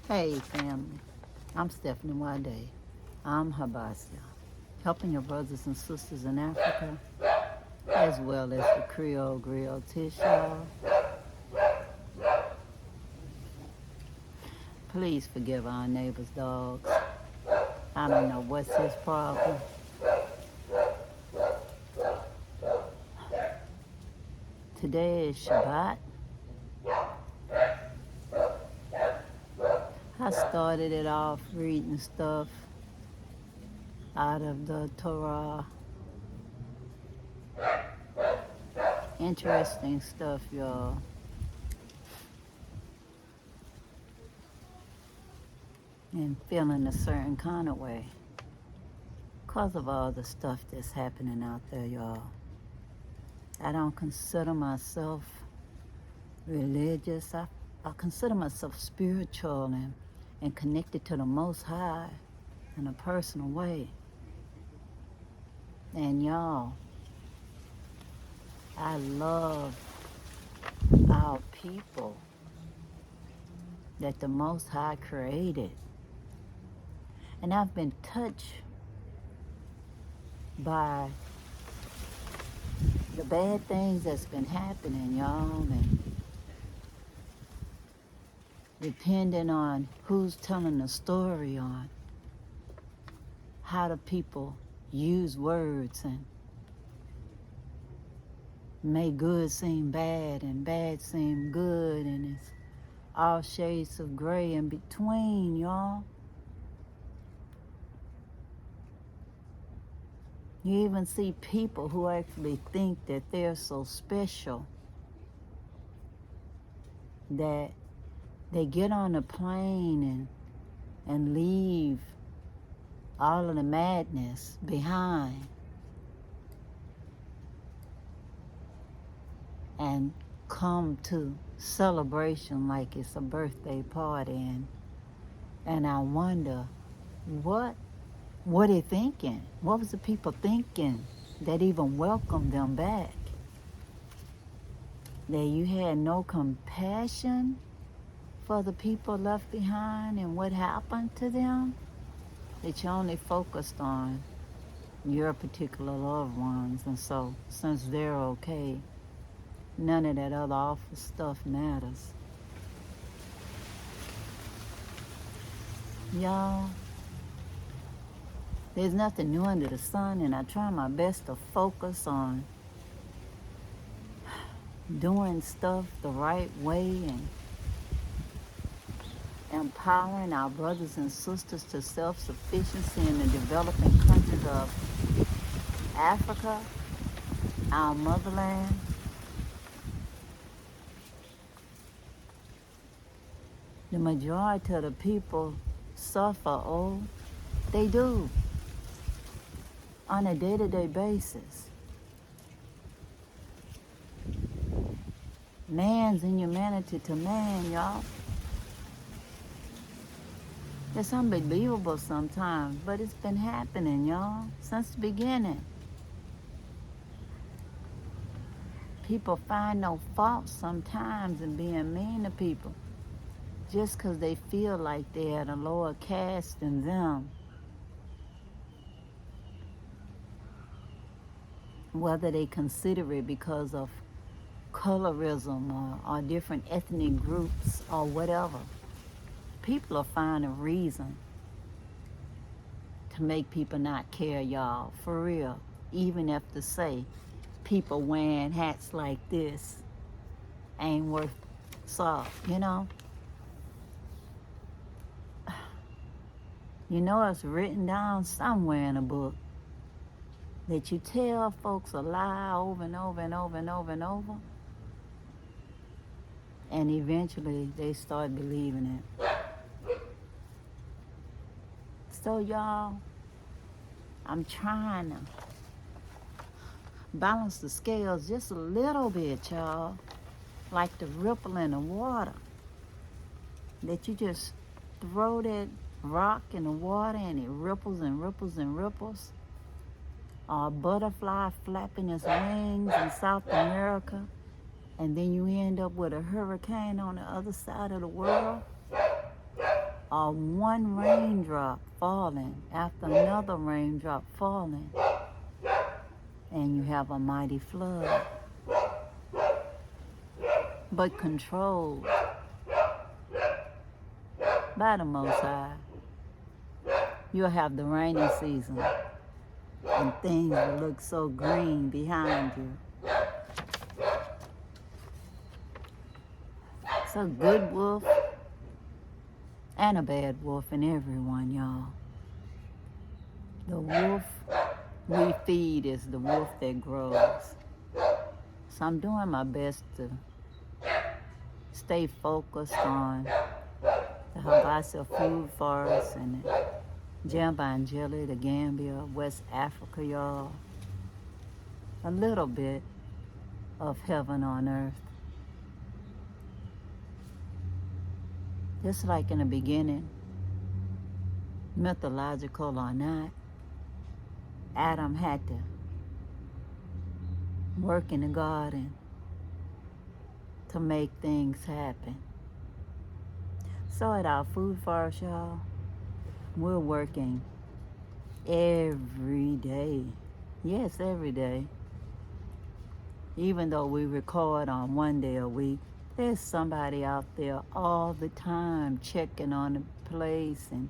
Hey family, I'm SNwadiei. I'm HYBASIA, helping your brothers and sisters in Africa, as well as the Creole Griot Tish, y'all. Please forgive our neighbor's dogs. I don't know what's his problem. Today is Shabbat. I started it off reading stuff out of the Torah. Interesting stuff, y'all. And feeling a certain kind of way because of all the stuff that's happening out there, y'all. I don't consider myself religious. I consider myself spiritual and connected to the Most High in a personal way. And y'all, I love our people that the Most High created. And I've been touched by the bad things that's been happening, y'all, and depending on who's telling the story on how the people use words and make good seem bad and bad seem good, and it's all shades of gray in between, y'all. You even see people who actually think that they're so special that they get on a plane and leave all of the madness behind and come to celebration like it's a birthday party. And I wonder, what were they thinking? What was the people thinking that even welcomed them back? That you had no compassion for the people left behind and what happened to them? That you only focused on your particular loved ones, and so since they're okay, none of that other awful stuff matters. Y'all, there's nothing new under the sun, and I try my best to focus on doing stuff the right way and empowering our brothers and sisters to self-sufficiency in the developing countries of Africa, our motherland. The majority of the people suffer, they do, on a day-to-day basis. Man's inhumanity to man, y'all. It's unbelievable sometimes, but it's been happening, y'all, since the beginning. People find no fault sometimes in being mean to people just because they feel like they're at a lower caste than them. Whether they consider it because of colorism or different ethnic groups or whatever. People are finding a reason to make people not care, y'all, for real. Even if to say people wearing hats like this ain't worth salt, you know? You know it's written down somewhere in a book that you tell folks a lie over and over and over and over and over, and eventually they start believing it. So y'all, I'm trying to balance the scales just a little bit, y'all, like the ripple in the water. That you just throw that rock in the water and it ripples and ripples and ripples. Or a butterfly flapping its wings in South America, and then you end up with a hurricane on the other side of the world. or one raindrop falling after another raindrop falling, and you have a mighty flood, but controlled by the Most High. You'll have the rainy season, and things will look so green behind you. It's a good wolf and a bad wolf in everyone, y'all. The wolf we feed is the wolf that grows. So I'm doing my best to stay focused on the HYBASIA Food Forest and the Jambanjelly, the Gambia, West Africa, y'all. A little bit of heaven on earth. Just like in the beginning, mythological or not, Adam had to work in the garden to make things happen. So at our food forest, y'all, we're working every day. Yes, every day. Even though we record on one day a week, there's somebody out there all the time checking on the place and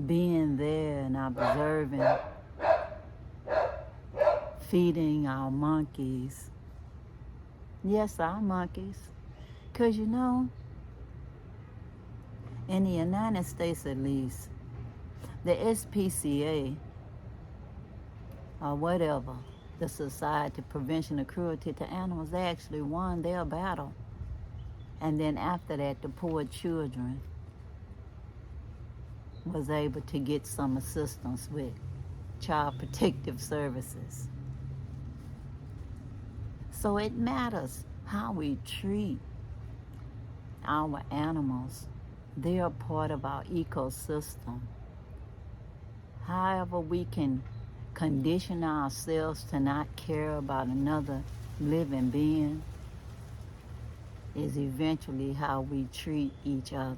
being there and observing, feeding our monkeys. Yes, our monkeys. Because you know, in the United States at least, the SPCA, or whatever, the Society Prevention of Cruelty to Animals, they actually won their battle. And then after that, the poor children was able to get some assistance with child protective services. So it matters how we treat our animals. They are part of our ecosystem. However we can condition ourselves to not care about another living being is eventually how we treat each other.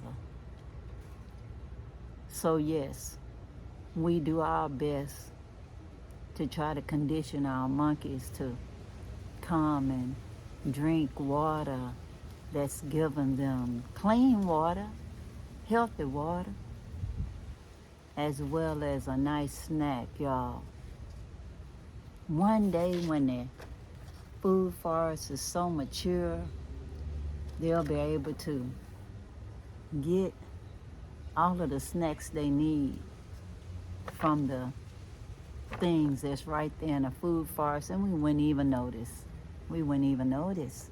So yes, we do our best to try to condition our monkeys to come and drink water that's given them clean water, healthy water, as well as a nice snack, y'all. One day when the food forest is so mature, they'll be able to get all of the snacks they need from the things that's right there in the food forest, and we wouldn't even notice. We wouldn't even notice.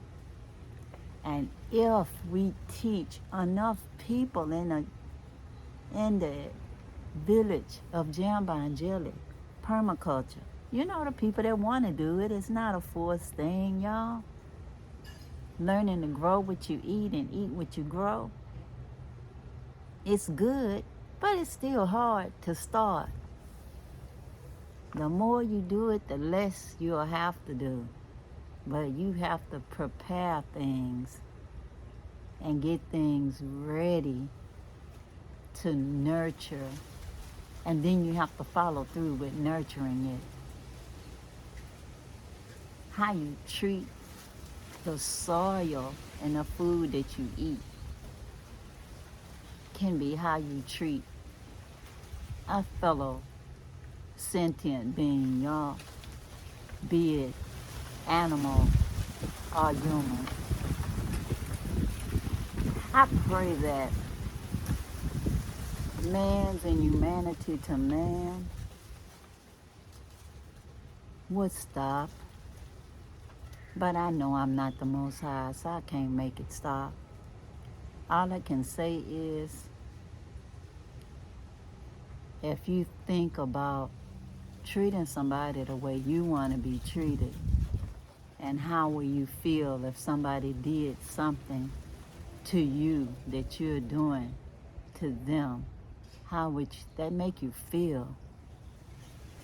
And if we teach enough people in the village of Jambanjelly, permaculture, you know, the people that want to do it, it's not a forced thing, y'all. Learning to grow what you eat and eat what you grow. It's good, but it's still hard to start. The more you do it, the less you'll have to do. But you have to prepare things and get things ready to nurture. And then you have to follow through with nurturing it. How you treat the soil and the food that you eat can be how you treat a fellow sentient being, y'all, be it animal or human. I pray that man's and humanity to man would stop. But I know I'm not the Most High, so I can't make it stop. All I can say is, if you think about treating somebody the way you want to be treated, and how will you feel if somebody did something to you that you're doing to them, how would that make you feel?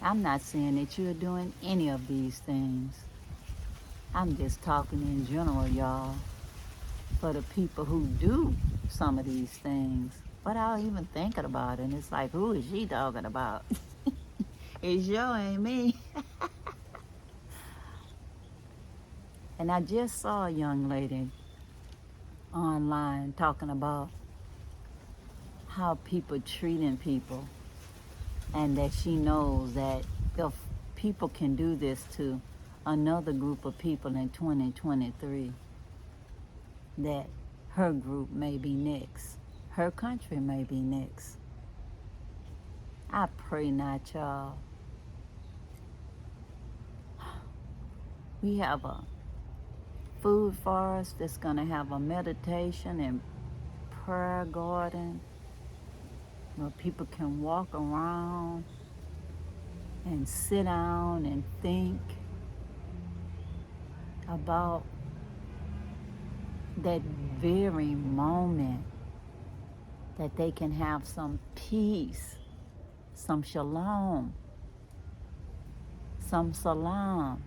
I'm not saying that you're doing any of these things. I'm just talking in general, y'all, for the people who do some of these things. without even thinking about it. And it's like, who is she talking about? It sure ain't me. And I just saw a young lady online talking about how people treating people, and that she knows that if people can do this to another group of people in 2023, that her group may be next. Her country may be next. I pray not, y'all. We have a food forest that's going to have a meditation and prayer garden where people can walk around and sit down and think about that very moment, that they can have some peace, some shalom, some salam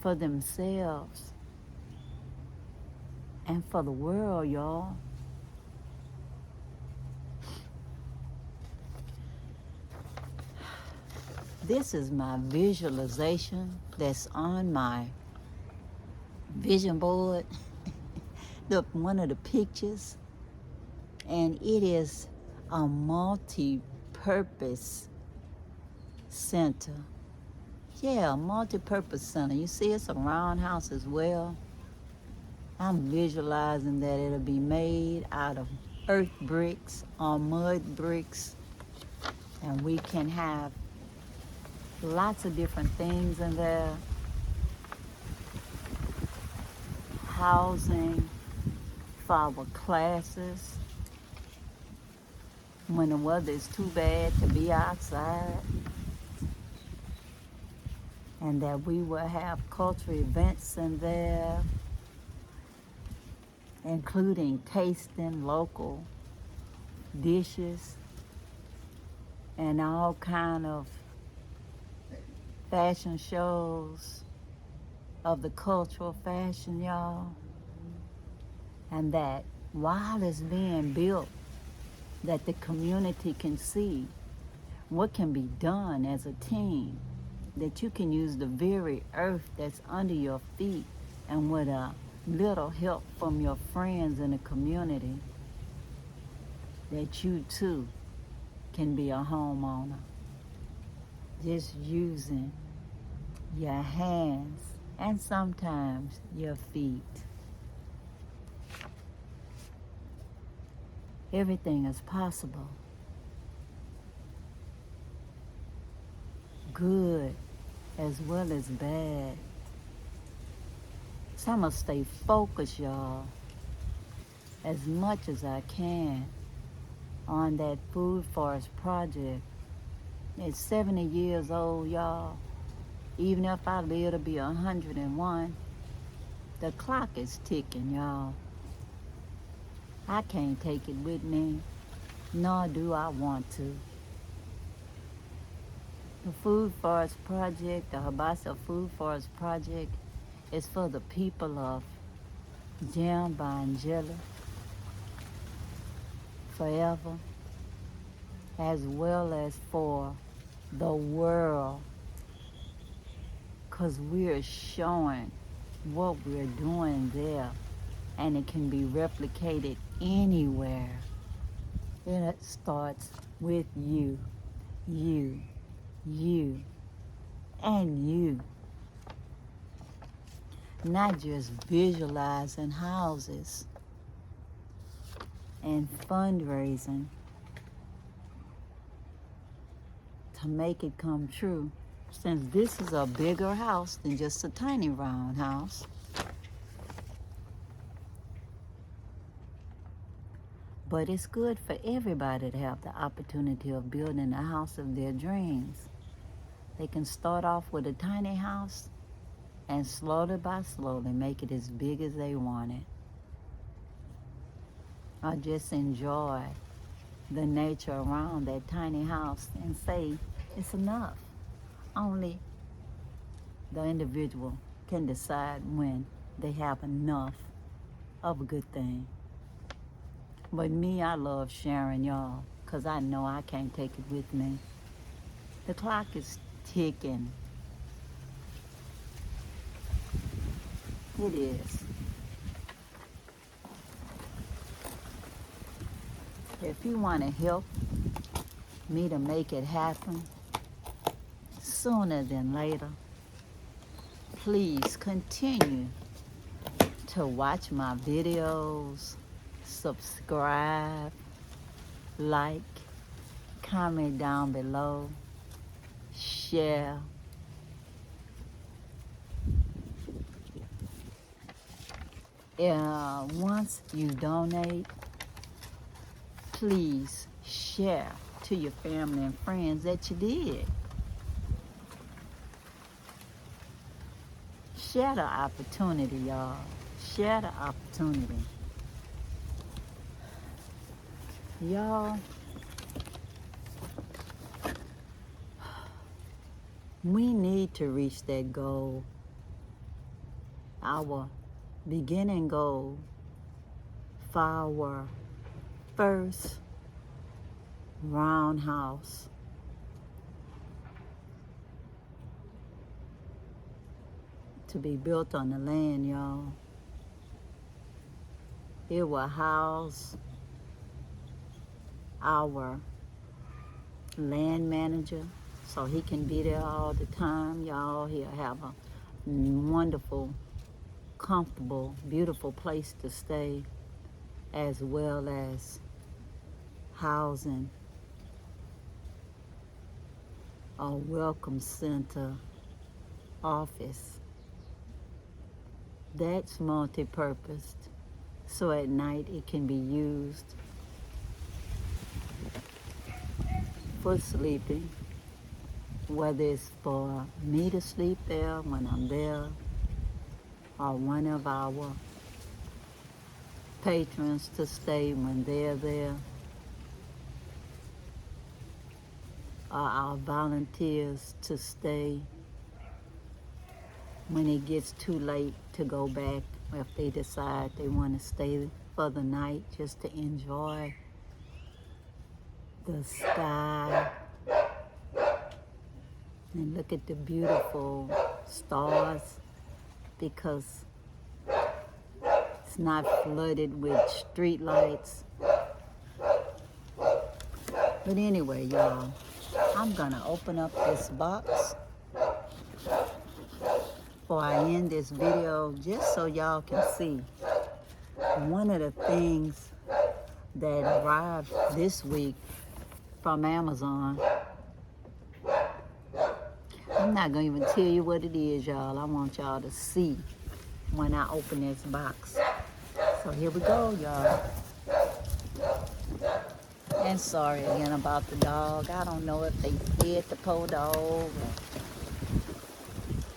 for themselves and for the world, y'all. This is my visualization that's on my vision board, one of the pictures, and it is a multi-purpose center. Yeah, a multi-purpose center. You see, it's a roundhouse as well. I'm visualizing that it'll be made out of earth bricks or mud bricks, and we can have lots of different things in there. Housing for our classes when the weather is too bad to be outside. And that we will have cultural events in there, including tasting local dishes and all kind of fashion shows of the cultural fashion, y'all. And that while it's being built, that the community can see what can be done as a team, that you can use the very earth that's under your feet, and with a little help from your friends in the community, that you too can be a homeowner. Just using your hands and sometimes your feet. Everything is possible. Good as well as bad. So I'm gonna stay focused, y'all, as much as I can on that Food Forest project. It's 70 years old, y'all. Even if I live to be 101, the clock is ticking, y'all. I can't take it with me, nor do I want to. The Food Forest Project, the HYBASIA Food Forest Project, is for the people of Jambanjelly forever, as well as for the world, because we're showing what we're doing there, and it can be replicated anywhere. And it starts with you, and you. Not just visualizing houses and fundraising to make it come true, since this is a bigger house than just a tiny round house. But it's good for everybody to have the opportunity of building a house of their dreams. They can start off with a tiny house and slowly by slowly make it as big as they want it. Or just enjoy the nature around that tiny house and say it's enough. Only the individual can decide when they have enough of a good thing. But me, I love sharing, y'all, because I know I can't take it with me. The clock is ticking. It is. If you want to help me to make it happen sooner than later, please continue to watch my videos, subscribe, like, comment down below, share. Once you donate, please share to your family and friends that you did. Share the opportunity, y'all. Share the opportunity. Y'all, we need to reach that goal. Our beginning goal for our first roundhouse. To be built on the land, y'all. It will house our land manager so he can be there all the time, y'all. He'll have a wonderful, comfortable, beautiful place to stay, as well as housing, a welcome center, office. That's multi-purposed, so at night it can be used for sleeping, whether it's for me to sleep there when I'm there, or one of our patrons to stay when they're there, or our volunteers to stay when it gets too late to go back, if they decide they want to stay for the night just to enjoy the sky and look at the beautiful stars, because it's not flooded with street lights. But anyway, y'all, I'm gonna open up this box before I end this video, just so y'all can see one of the things that arrived this week from Amazon. I'm not gonna even tell you what it is, y'all. I want y'all to see when I open this box. So here we go, y'all. And sorry again about the dog. I don't know if they fed the poor dog or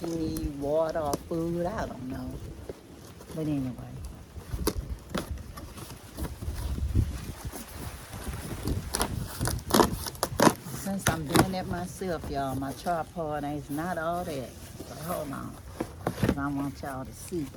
he need water or food. I don't know. But anyway. Since I'm doing it myself, y'all, my tripod is not all that. So hold on. 'Cause I want y'all to see.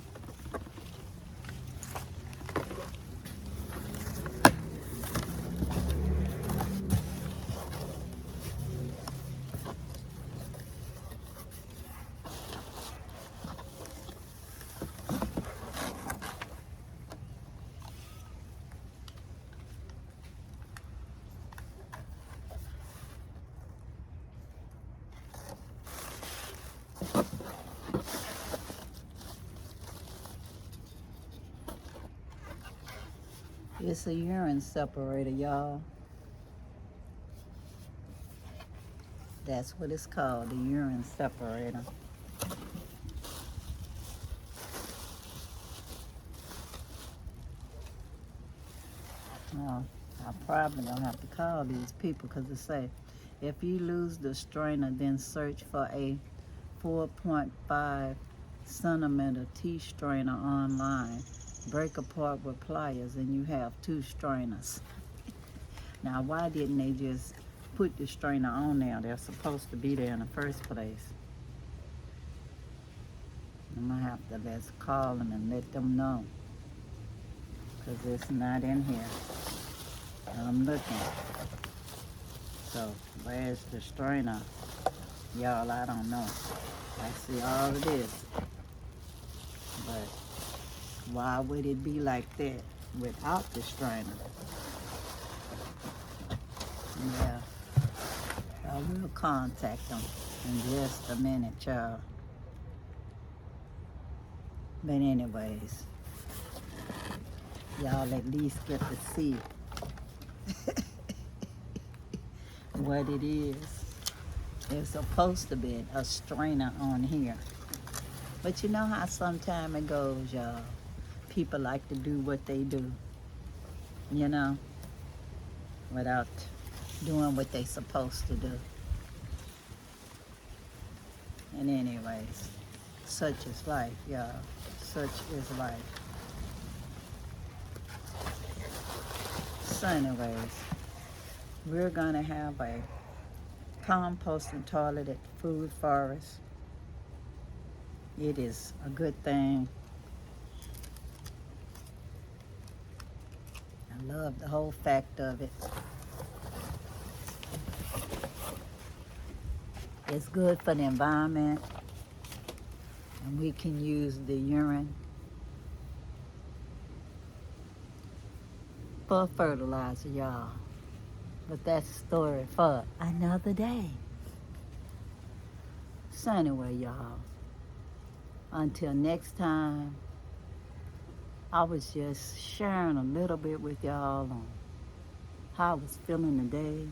It's a urine separator, y'all. That's what it's called, the urine separator. Well, I probably don't have to call these people, because it say, if you lose the strainer, then search for a 4.5 centimeter T strainer online. Break apart with pliers and you have 2 strainers. Now, why didn't they just put the strainer on there? They're supposed to be there in the first place. I'm gonna have to let's call them and let them know. because it's not in here. I'm looking. So where's the strainer? Y'all, I don't know. I see all of this. But why would it be like that without the strainer? Yeah. I will contact them in just a minute, y'all. But anyways, y'all at least get to see what it is. There's supposed to be a strainer on here. But you know how sometimes it goes, y'all. People like to do what they do, you know, without doing what they supposed to do. And anyways, such is life, y'all. Such is life. So anyways, we're gonna have a composting toilet at the Food Forest. It is a good thing. I love the whole fact of it. It's good for the environment, and we can use the urine for fertilizer, y'all. But that's a story for another day. So anyway, y'all, until next time, I was just sharing a little bit with y'all on how I was feeling today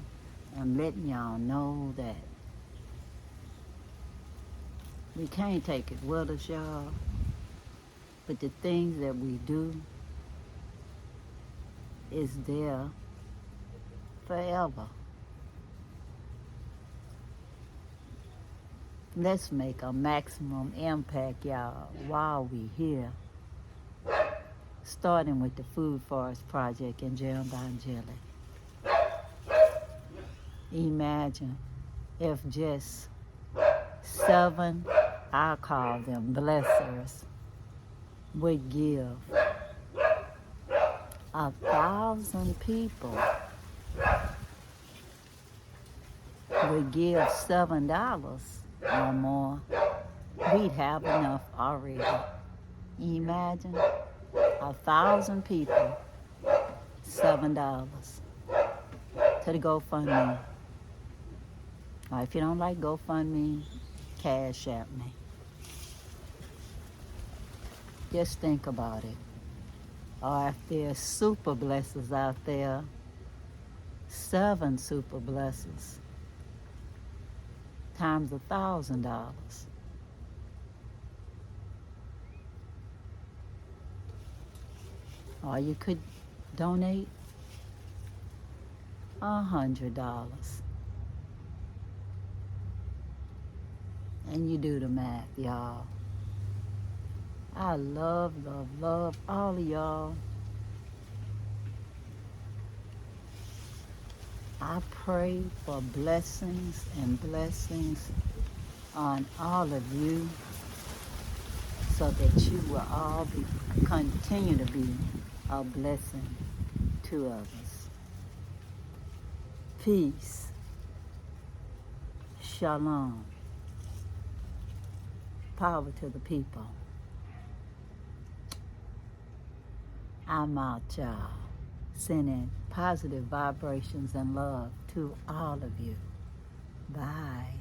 and letting y'all know that we can't take it with us, y'all, but the things that we do is there forever. Let's make a maximum impact, y'all, while we here. Starting with the Food Forest Project in Jambanjelly. Imagine if just 7, I call them blessers, would give 1,000 people, would give $7 or more, we'd have enough already. Imagine 1,000 people, $7 to the GoFundMe. Or if you don't like GoFundMe, Cash App me. Just think about it. Or if there's super blessers out there, 7 super blessers times $1,000. Or you could donate $100. And you do the math, y'all. I love, love, love all of y'all. I pray for blessings and blessings on all of you so that you will all continue to be a blessing to others. Peace. Shalom. Power to the people. I'm out, y'all, sending positive vibrations and love to all of you. Bye.